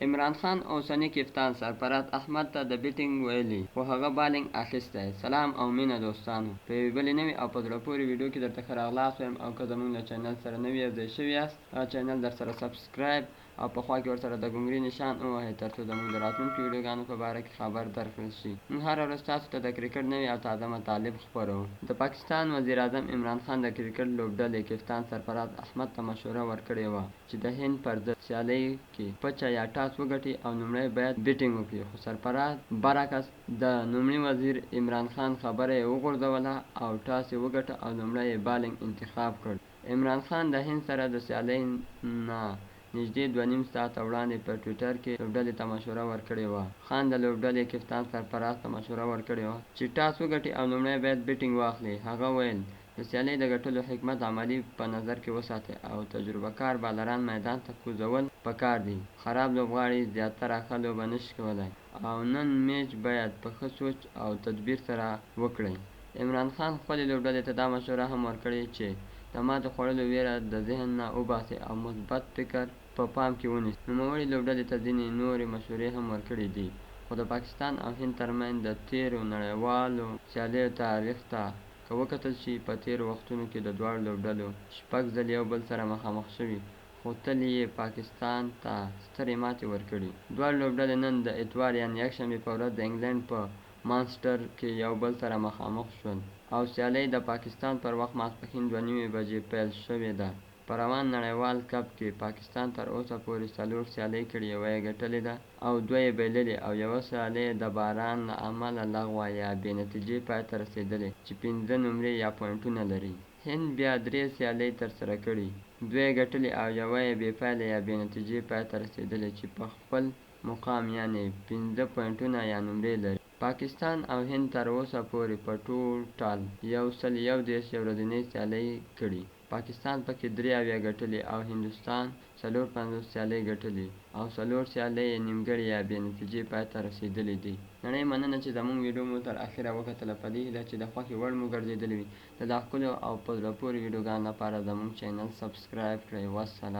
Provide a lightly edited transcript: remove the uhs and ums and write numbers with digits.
عمران خان اوسنی کپتان سرفراز احمد ته د بیټینګ ویلي خو هغه بالینګ اخیستی. سلام او مینه دوستانو، په یوې بلې نوې او په زړه پورې ویډیو کې درته ښه راغلاست وایم. او که زموږ له چینل سره نوي یوځای شوي یاست، هغه چینل در سره سبسکرایب او په خوا کې ورسره د ګونګري نشان ووهئ، تر څو زموږ د راتلونکو ویډیوګانو په باره کې خبر درکړل شي. موږ هره ورځ تاسو ته د کرکټ نوې او تازه مطالب خپروو. د پاکستان وزیر اعظم عمران خان د کرکټ لوبډلې کپتان سرفراز احمد ته مشوره ورکړې وه چې د هند پر ضد سیالۍ کې پچه یا ټاس وګټي او لومړی باید بیټینګ وکړي. خو سرفراز برعکس د لومړي وزیر عمران خان خبره یې وغورځوله او ټاس یې وګټه او لومړی یې بالینګ انتخاب کړ. عمران خان د هند سره د سیالۍ نه نږدې 2.5 ساعته وړاندې په ټویټر کې لوبډلې ته مشوره ورکړې وه. خان د لوبډلې کپتان سرفراز ته مشوره ورکړې وه چې ټاس وګټي او لومړی باید بیټینګ واخلي. هغه ویل د سیالۍ د ګټلو حکمت عملي په نظر کې وساتئ او تجربه کار بالران میدان ته کوزول پکار دي. خراب لوبغاړي زیاتره ښه لوبه نشي کولی او نن میچ باید په ښه سوچ او تدبیر سره وکړئ. عمران خان خپلې لوبډلې ته دا مشوره هم ورکړې چې د ماتې خوړلو ویره د ذهن نه وباسي او مثبت فکر په پام کې ونیسي. نوموړي لوبډلې ته ځینې نورې مشورې هم ورکړې دي. خو د پاکستان او هند ترمنځ د تیرو نړیوالو سیالیو تاریخ ته که وکتل شي، په تیرو وختونو کې د دواړو لوبډلو 6 ځلې یو بل سره مخامخ شوي، خو تل یې پاکستان ته سترې ماتې ورکړي. دواړو لوبډلې نن د اتوار یعنې یکشنبې په ورځ د انګلینډ په مانچسټر کې یو بل سره مخامخ شول او سیالۍ د پاکستان پر وخت ماسپښین 2:30 بجې پیل شوې ده. په روان نړیوال کپ کې پاکستان تر اوسه پورې 4 سیالۍ کړي، یوه یې ګټلې ده او 2 یې بایللې او یوه سیالۍ د باران له امله لغوه یا بې نتیجې پای ته رسېدلې چې 5 نمرې یا پوینټونه لري. هند بیا 3 سیالۍ ترسره کړي، 2 یې ګټلې او یوه یې بې پایله یا بې نتیجې پای ته رسېدلې چې په خپل مقام یعنې 5 پوینټونه یا نمرې لري. پاکستان او هند تر اوسه پورې په ټوټال 131 ورځنۍ سیالۍ کړي. پاکستان پکې 83 ګټلې او هندوستان 54 سیالۍ ګټلې او 4 سیالۍ یې نیمګړې یا بې نتیجې پای ته رسېدلې دي. نړۍ مننه چې زموږ ویډیو مو تر اخره وکتله. په دې هیله چې د خوښې وړ مو ګرځېدلې وي. د لا ښکلو او په زړه پورې ویډیوګانو لپاره زموږ چینل سبسکرایب کړئ. والسلام.